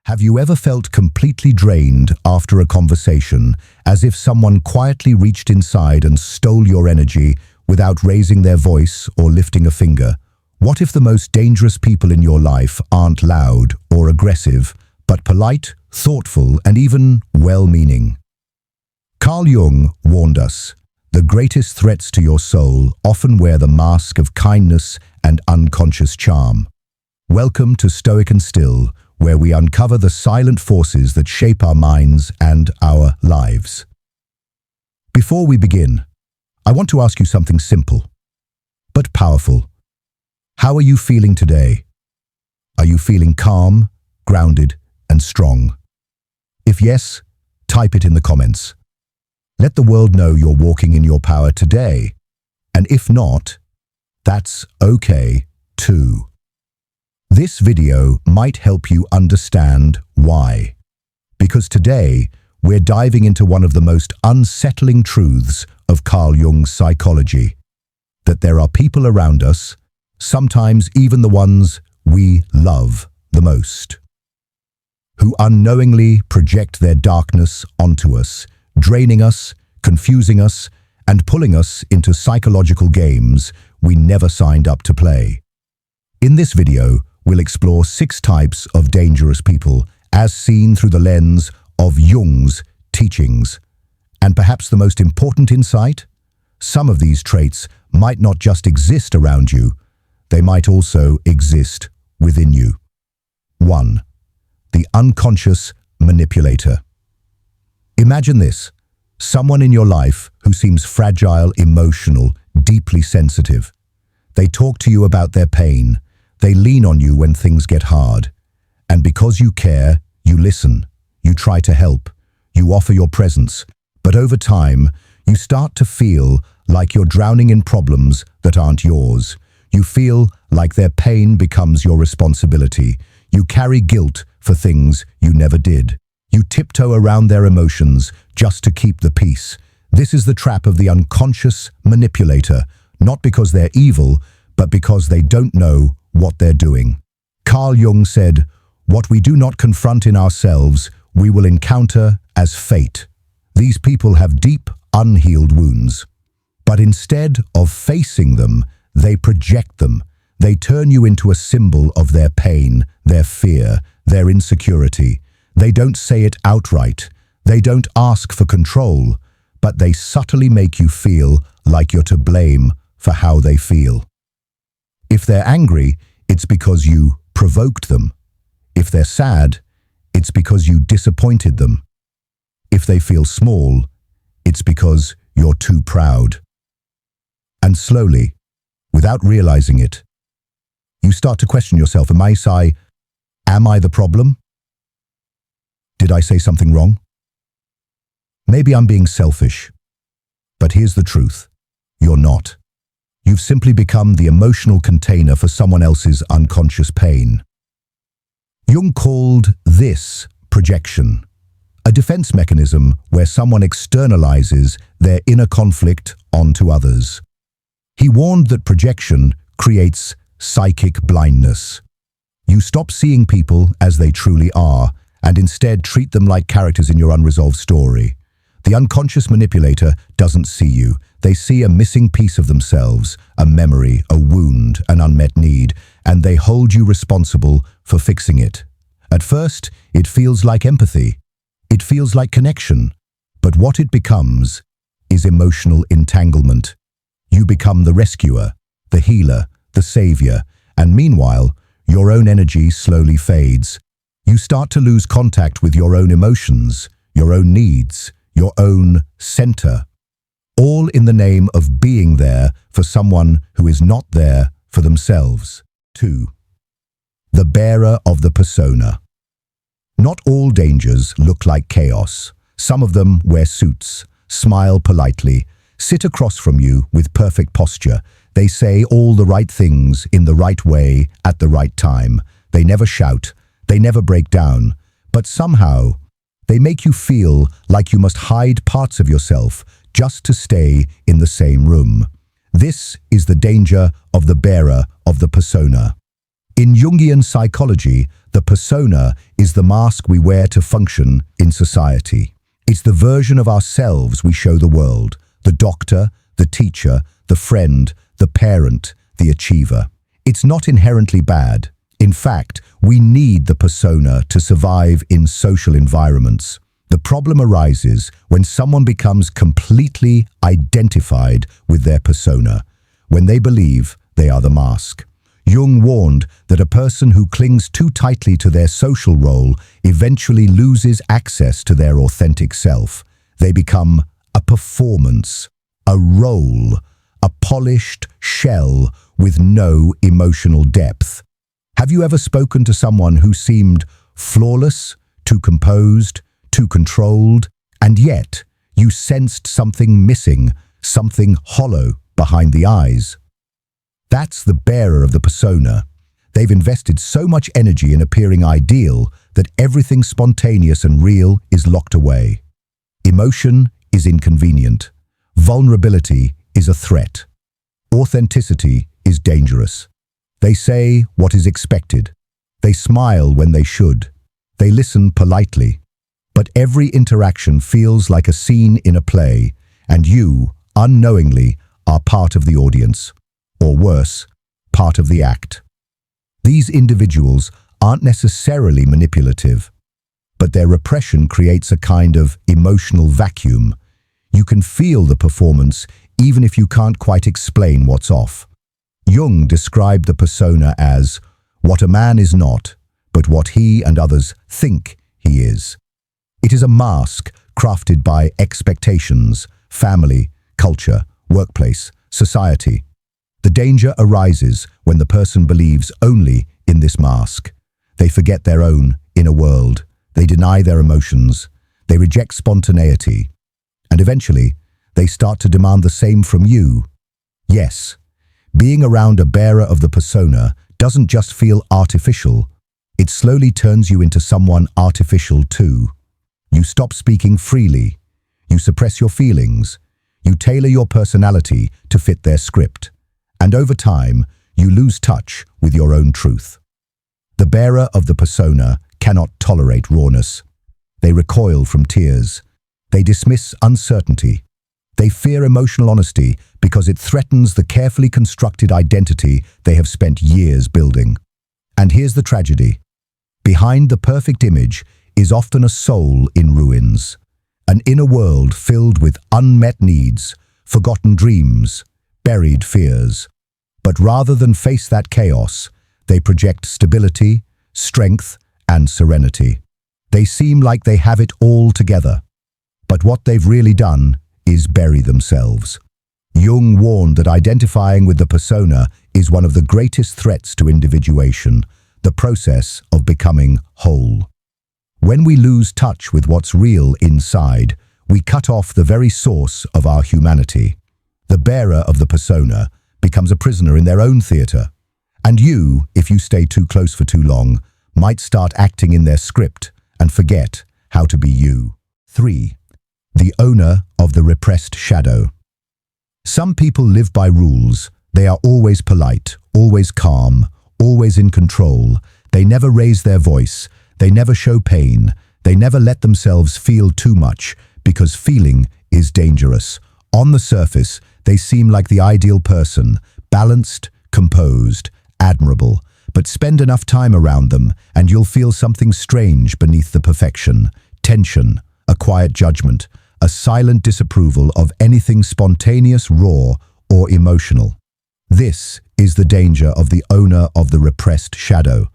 Have you ever felt completely drained after a conversation, as if someone quietly reached inside and stole your energy without raising their voice or lifting a finger? What if the most dangerous people in your life aren't loud or aggressive, but polite, thoughtful, and even well-meaning? Carl Jung warned us, the greatest threats to your soul often wear the mask of kindness and unconscious charm. Welcome to Stoic and Still, where we uncover the silent forces that shape our minds and our lives. Before we begin, I want to ask you something simple, but powerful. How are you feeling today? Are you feeling calm, grounded, and strong? If yes, type it in the comments. Let the world know you're walking in your power today. And if not, that's okay too. This video might help you understand why. Because today, we're diving into one of the most unsettling truths of Carl Jung's psychology. That there are people around us, sometimes even the ones we love the most, who unknowingly project their darkness onto us, draining us, confusing us, and pulling us into psychological games we never signed up to play. In this video, we'll explore 6 types of dangerous people as seen through the lens of Jung's teachings. And perhaps the most important insight? Some of these traits might not just exist around you, they might also exist within you. 1. The unconscious manipulator. Imagine this. Someone in your life who seems fragile, emotional, deeply sensitive. They talk to you about their pain. They lean on you when things get hard. And because you care, you listen. You try to help. You offer your presence. But over time, you start to feel like you're drowning in problems that aren't yours. You feel like their pain becomes your responsibility. You carry guilt for things you never did. You tiptoe around their emotions just to keep the peace. This is the trap of the unconscious manipulator, not because they're evil, but because they don't know what they're doing. Carl Jung said, "What we do not confront in ourselves, we will encounter as fate." These people have deep, unhealed wounds. But instead of facing them, they project them. They turn you into a symbol of their pain, their fear, their insecurity. They don't say it outright. They don't ask for control, but they subtly make you feel like you're to blame for how they feel. If they're angry, it's because you provoked them. If they're sad, it's because you disappointed them. If they feel small, it's because you're too proud. And slowly, without realizing it, you start to question yourself. Am I the problem? Did I say something wrong? Maybe I'm being selfish. But here's the truth. You're not. You've simply become the emotional container for someone else's unconscious pain. Jung called this projection, a defense mechanism where someone externalizes their inner conflict onto others. He warned that projection creates psychic blindness. You stop seeing people as they truly are, and instead treat them like characters in your unresolved story. The unconscious manipulator doesn't see you. They see a missing piece of themselves, a memory, a wound, an unmet need, and they hold you responsible for fixing it. At first, it feels like empathy. It feels like connection. But what it becomes is emotional entanglement. You become the rescuer, the healer, the savior, and meanwhile, your own energy slowly fades. You start to lose contact with your own emotions, your own needs, your own center, all in the name of being there for someone who is not there for themselves. 2. The bearer of the persona. Not all dangers look like chaos. Some of them wear suits, smile politely, sit across from you with perfect posture. They say all the right things in the right way at the right time. They never shout. They never break down. But somehow, they make you feel like you must hide parts of yourself just to stay in the same room. This is the danger of the bearer of the persona. In Jungian psychology, the persona is the mask we wear to function in society. It's the version of ourselves we show the world, the doctor, the teacher, the friend, the parent, the achiever. It's not inherently bad. In fact, we need the persona to survive in social environments. The problem arises when someone becomes completely identified with their persona, when they believe they are the mask. Jung warned that a person who clings too tightly to their social role eventually loses access to their authentic self. They become a performance, a role, a polished shell with no emotional depth. Have you ever spoken to someone who seemed flawless, too composed, too controlled, and yet you sensed something missing, something hollow behind the eyes? That's the bearer of the persona. They've invested so much energy in appearing ideal that everything spontaneous and real is locked away. Emotion is inconvenient. Vulnerability is a threat. Authenticity is dangerous. They say what is expected. They smile when they should. They listen politely. But every interaction feels like a scene in a play, and you, unknowingly, are part of the audience. Or worse, part of the act. These individuals aren't necessarily manipulative, but their repression creates a kind of emotional vacuum. You can feel the performance even if you can't quite explain what's off. Jung described the persona as what a man is not, but what he and others think he is. It is a mask crafted by expectations, family, culture, workplace, society. The danger arises when the person believes only in this mask. They forget their own inner world. They deny their emotions. They reject spontaneity. And eventually, they start to demand the same from you. Yes, being around a bearer of the persona doesn't just feel artificial. It slowly turns you into someone artificial too. You stop speaking freely. You suppress your feelings. You tailor your personality to fit their script. And over time, you lose touch with your own truth. The bearer of the persona cannot tolerate rawness. They recoil from tears. They dismiss uncertainty. They fear emotional honesty because it threatens the carefully constructed identity they have spent years building. And here's the tragedy. Behind the perfect image is often a soul in ruins, an inner world filled with unmet needs, forgotten dreams, buried fears. But rather than face that chaos, they project stability, strength, and serenity. They seem like they have it all together. But what they've really done is bury themselves. Jung warned that identifying with the persona is one of the greatest threats to individuation, the process of becoming whole. When we lose touch with what's real inside, we cut off the very source of our humanity. The bearer of the persona becomes a prisoner in their own theater. And you, if you stay too close for too long, might start acting in their script and forget how to be you. 3. The owner of the repressed shadow. Some people live by rules. They are always polite, always calm, always in control. They never raise their voice. They never show pain. They never let themselves feel too much because feeling is dangerous. On the surface, they seem like the ideal person, balanced, composed, admirable. But spend enough time around them and you'll feel something strange beneath the perfection. Tension, a quiet judgment, a silent disapproval of anything spontaneous, raw, or emotional. This is the danger of the owner of the repressed shadow.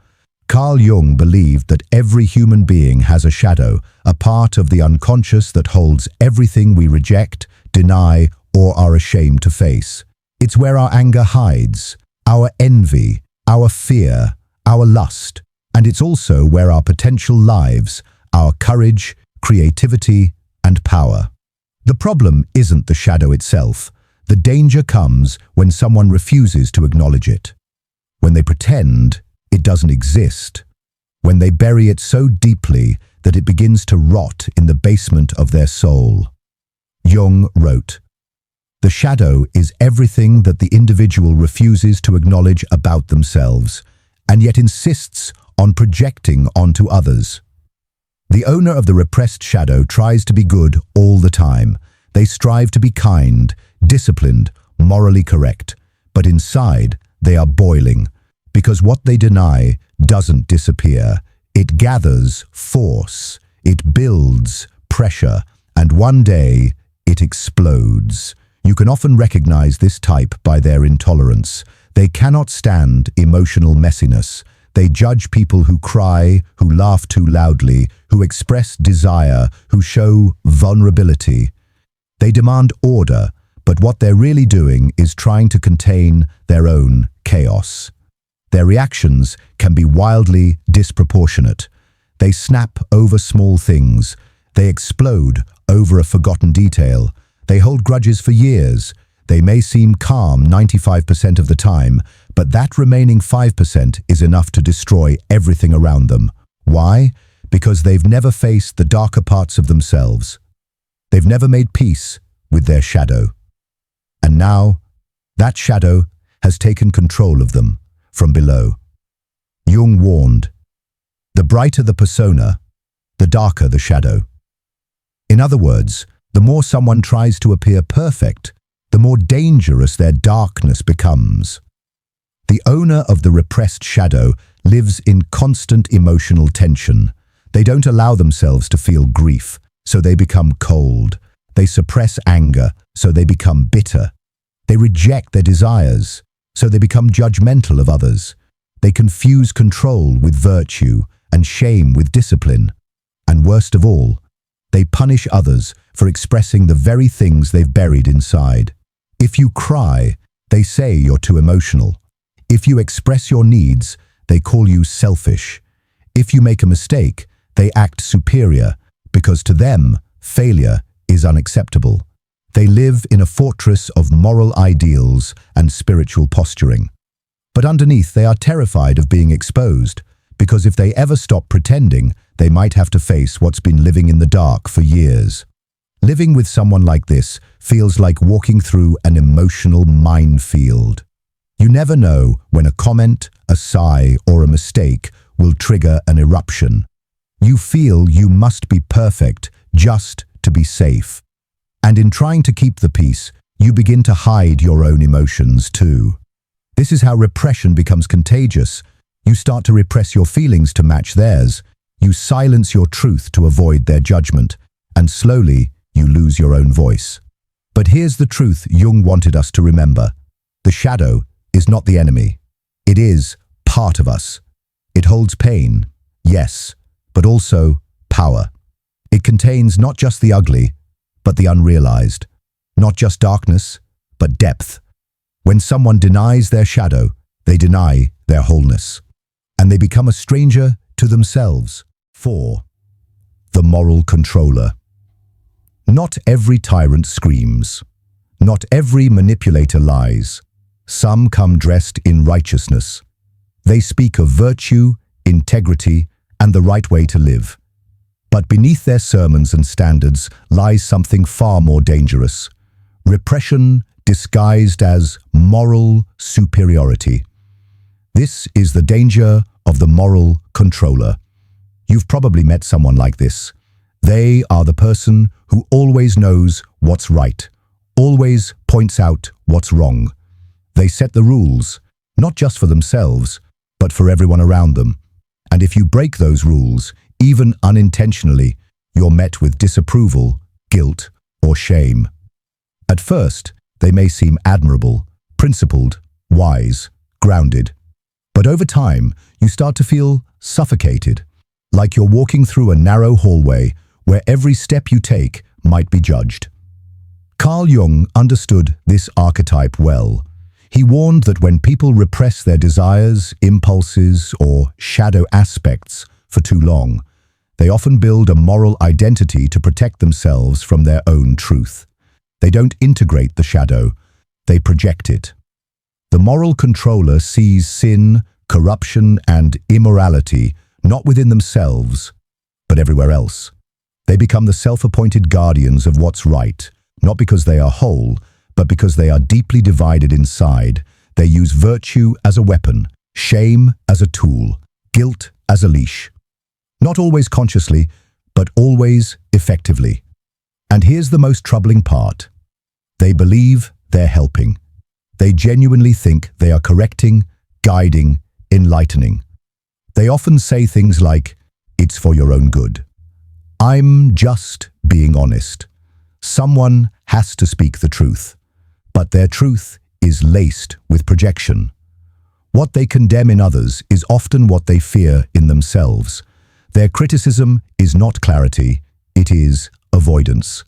Carl Jung believed that every human being has a shadow, a part of the unconscious that holds everything we reject, deny, or are ashamed to face. It's where our anger hides, our envy, our fear, our lust, and it's also where our potential lives, our courage, creativity, and power. The problem isn't the shadow itself. The danger comes when someone refuses to acknowledge it. When they pretend it doesn't exist. When they bury it so deeply that it begins to rot in the basement of their soul. Jung wrote, "The shadow is everything that the individual refuses to acknowledge about themselves, and yet insists on projecting onto others. The owner of the repressed shadow tries to be good all the time. They strive to be kind, disciplined, morally correct. But inside, they are boiling, because what they deny doesn't disappear. It gathers force, it builds pressure, and one day it explodes. You can often recognize this type by their intolerance. They cannot stand emotional messiness. They judge people who cry, who laugh too loudly, who express desire, who show vulnerability. They demand order, but what they're really doing is trying to contain their own chaos. Their reactions can be wildly disproportionate. They snap over small things. They explode over a forgotten detail. They hold grudges for years. They may seem calm 95% of the time, but that remaining 5% is enough to destroy everything around them. Why? Because they've never faced the darker parts of themselves. They've never made peace with their shadow. And now, that shadow has taken control of them from below. Jung warned, the brighter the persona, the darker the shadow. In other words, the more someone tries to appear perfect, the more dangerous their darkness becomes. The owner of the repressed shadow lives in constant emotional tension. They don't allow themselves to feel grief, so they become cold. They suppress anger, so they become bitter. They reject their desires, so they become judgmental of others. They confuse control with virtue and shame with discipline. And worst of all, they punish others for expressing the very things they've buried inside. If you cry, they say you're too emotional. If you express your needs, they call you selfish. If you make a mistake, they act superior, because to them, failure is unacceptable. They live in a fortress of moral ideals and spiritual posturing. But underneath, they are terrified of being exposed, because if they ever stop pretending, they might have to face what's been living in the dark for years. Living with someone like this feels like walking through an emotional minefield. You never know when a comment, a sigh, or a mistake will trigger an eruption. You feel you must be perfect just to be safe. And in trying to keep the peace, you begin to hide your own emotions too. This is how repression becomes contagious. You start to repress your feelings to match theirs. You silence your truth to avoid their judgment. And slowly, you lose your own voice. But here's the truth Jung wanted us to remember. The shadow is not the enemy. It is part of us. It holds pain, yes, but also power. It contains not just the ugly, but the unrealized. Not just darkness, but depth. When someone denies their shadow, they deny their wholeness. And they become a stranger to themselves. 4. The moral controller. Not every tyrant screams. Not every manipulator lies. Some come dressed in righteousness. They speak of virtue, integrity, and the right way to live. But beneath their sermons and standards lies something far more dangerous. Repression disguised as moral superiority. This is the danger of the moral controller. You've probably met someone like this. They are the person who always knows what's right, always points out what's wrong. They set the rules, not just for themselves, but for everyone around them. And if you break those rules, even unintentionally, you're met with disapproval, guilt, or shame. At first, they may seem admirable, principled, wise, grounded. But over time, you start to feel suffocated, like you're walking through a narrow hallway where every step you take might be judged. Carl Jung understood this archetype well. He warned that when people repress their desires, impulses, or shadow aspects for too long, they often build a moral identity to protect themselves from their own truth. They don't integrate the shadow, they project it. The moral controller sees sin, corruption, and immorality not within themselves, but everywhere else. They become the self-appointed guardians of what's right, not because they are whole, but because they are deeply divided inside. They use virtue as a weapon, shame as a tool, guilt as a leash. Not always consciously, but always effectively. And here's the most troubling part. They believe they're helping. They genuinely think they are correcting, guiding, enlightening. They often say things like, "It's for your own good." "I'm just being honest." Someone has to speak the truth, but their truth is laced with projection. What they condemn in others is often what they fear in themselves. Their criticism is not clarity, it is avoidance.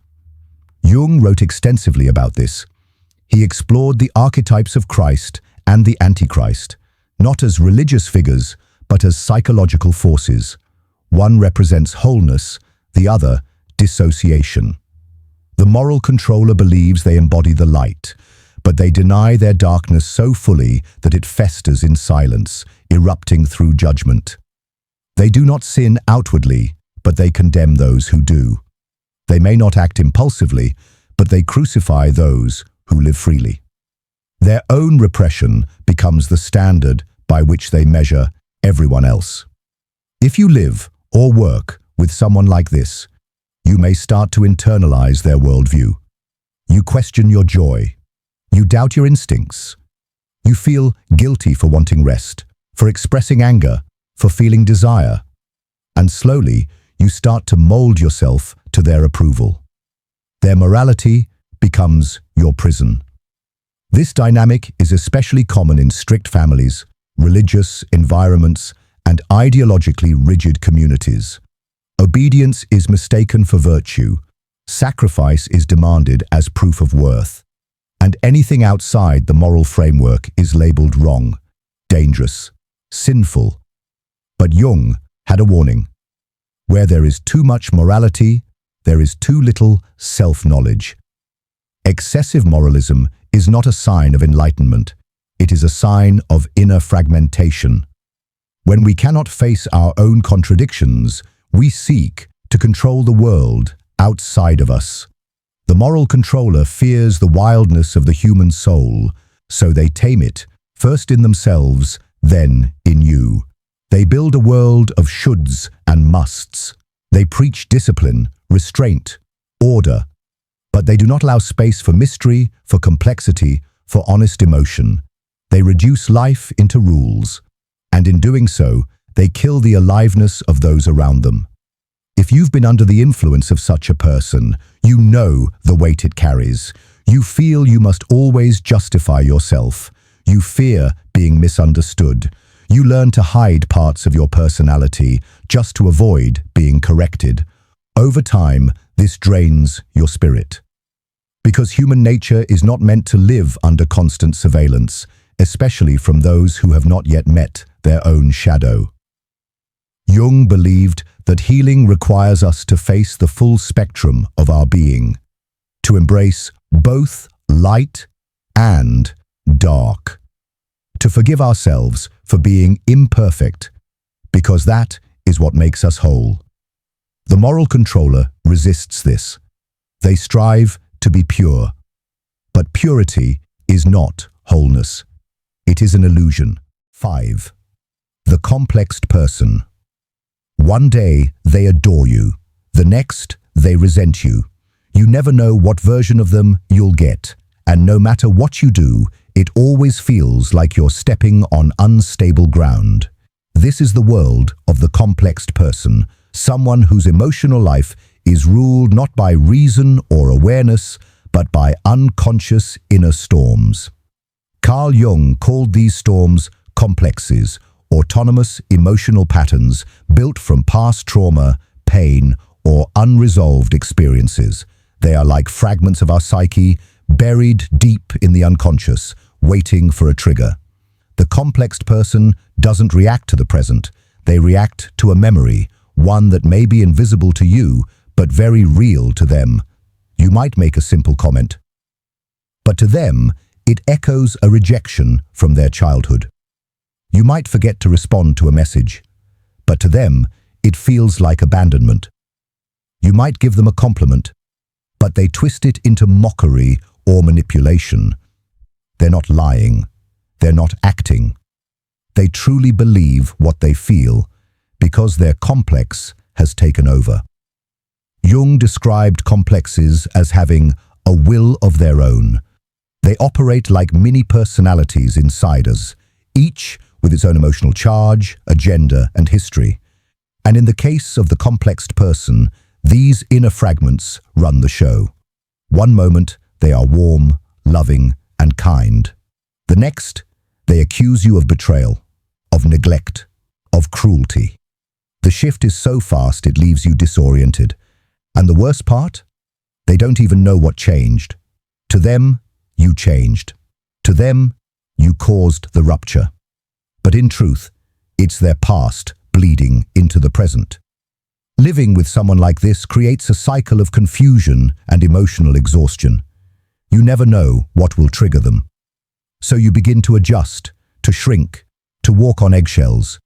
Jung wrote extensively about this. He explored the archetypes of Christ and the Antichrist, not as religious figures, but as psychological forces. One represents wholeness, the other, dissociation. The moral controller believes they embody the light, but they deny their darkness so fully that it festers in silence, erupting through judgment. They do not sin outwardly, but they condemn those who do. They may not act impulsively, but they crucify those who live freely. Their own repression becomes the standard by which they measure everyone else. If you live or work with someone like this, you may start to internalize their worldview. You question your joy. You doubt your instincts. You feel guilty for wanting rest, for expressing anger, for feeling desire. And slowly, you start to mold yourself to their approval. Their morality becomes your prison. This dynamic is especially common in strict families, religious environments, and ideologically rigid communities. Obedience is mistaken for virtue, sacrifice is demanded as proof of worth, and anything outside the moral framework is labeled wrong, dangerous, sinful. But Jung had a warning. Where there is too much morality, there is too little self-knowledge. Excessive moralism is not a sign of enlightenment. It is a sign of inner fragmentation. When we cannot face our own contradictions, we seek to control the world outside of us. The moral controller fears the wildness of the human soul, so they tame it, first in themselves, then in you. They build a world of shoulds and musts. They preach discipline, restraint, order, but they do not allow space for mystery, for complexity, for honest emotion. They reduce life into rules, and in doing so, they kill the aliveness of those around them. If you've been under the influence of such a person, you know the weight it carries. You feel you must always justify yourself. You fear being misunderstood. You learn to hide parts of your personality just to avoid being corrected. Over time, this drains your spirit. Because human nature is not meant to live under constant surveillance, especially from those who have not yet met their own shadow. Jung believed that healing requires us to face the full spectrum of our being, to embrace both light and dark, to forgive ourselves for being imperfect, because that is what makes us whole. The moral controller resists this. They strive to be pure, but purity is not wholeness. It is an illusion. 5. The complexed person. One day they adore you, the next they resent you. You never know what version of them you'll get, and no matter what you do, it always feels like you're stepping on unstable ground. This is the world of the complexed person, someone whose emotional life is ruled not by reason or awareness, but by unconscious inner storms. Carl Jung called these storms complexes, autonomous emotional patterns built from past trauma, pain, or unresolved experiences. They are like fragments of our psyche, buried deep in the unconscious, waiting for a trigger. The complexed person doesn't react to the present. They react to a memory, one that may be invisible to you, but very real to them. You might make a simple comment, but to them, it echoes a rejection from their childhood. You might forget to respond to a message, but to them, it feels like abandonment. You might give them a compliment, but they twist it into mockery or manipulation. They're not lying. They're not acting. They truly believe what they feel. because their complex has taken over. Jung described complexes as having a will of their own. They operate like mini-personalities inside us, each with its own emotional charge, agenda, and history. And in the case of the complexed person, these inner fragments run the show. One moment, they are warm, loving, and kind. The next, they accuse you of betrayal, of neglect, of cruelty. The shift is so fast it leaves you disoriented. And the worst part? They don't even know what changed. To them, you changed. To them, you caused the rupture. But in truth, it's their past bleeding into the present. Living with someone like this creates a cycle of confusion and emotional exhaustion. You never know what will trigger them. So you begin to adjust, to shrink, to walk on eggshells.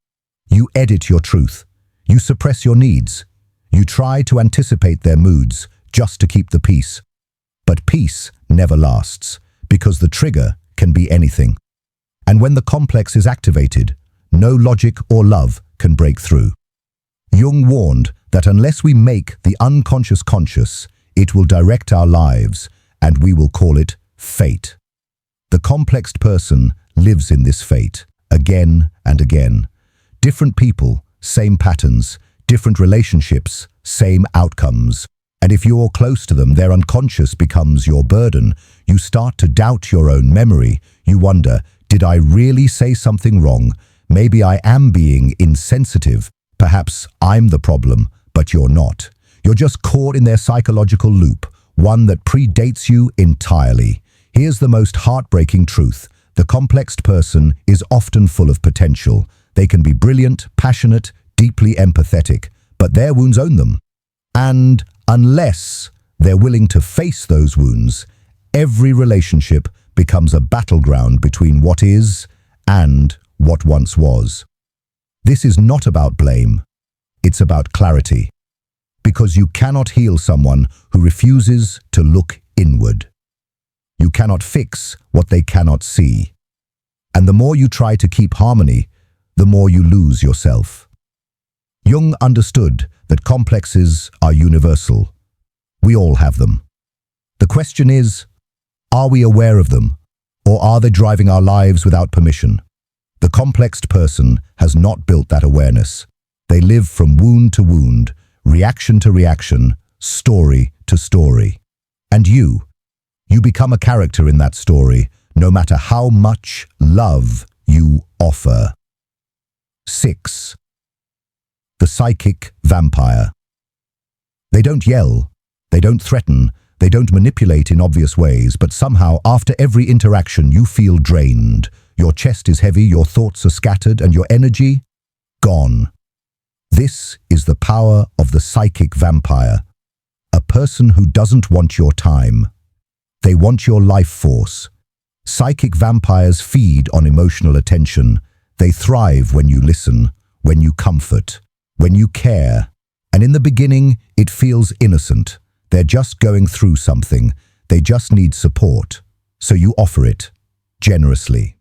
You edit your truth. You suppress your needs. You try to anticipate their moods just to keep the peace. But peace never lasts, because the trigger can be anything. And when the complex is activated, no logic or love can break through. Jung warned that unless we make the unconscious conscious, it will direct our lives, and we will call it fate. The complexed person lives in this fate, again and again. Different people, same patterns, different relationships, same outcomes. And if you're close to them, their unconscious becomes your burden. You start to doubt your own memory. You wonder, did I really say something wrong? Maybe I am being insensitive. Perhaps I'm the problem, but you're not. You're just caught in their psychological loop, one that predates you entirely. Here's the most heartbreaking truth. The complexed person is often full of potential. They can be brilliant, passionate, deeply empathetic, but their wounds own them. And unless they're willing to face those wounds, every relationship becomes a battleground between what is and what once was. This is not about blame. It's about clarity. Because you cannot heal someone who refuses to look inward. You cannot fix what they cannot see. And the more you try to keep harmony, the more you lose yourself. Jung understood that complexes are universal. We all have them. The question is, are we aware of them, or are they driving our lives without permission? The complexed person has not built that awareness. They live from wound to wound, reaction to reaction, story to story. And you become a character in that story, no matter how much love you offer. 6. The psychic vampire. They don't yell, they don't threaten, they don't manipulate in obvious ways, but somehow after every interaction you feel drained. Your chest is heavy, your thoughts are scattered, and your energy gone. This is the power of the psychic vampire. A person who doesn't want your time. They want your life force. Psychic vampires feed on emotional attention. They thrive when you listen, when you comfort, when you care. And in the beginning, it feels innocent. They're just going through something. They just need support. So you offer it, generously.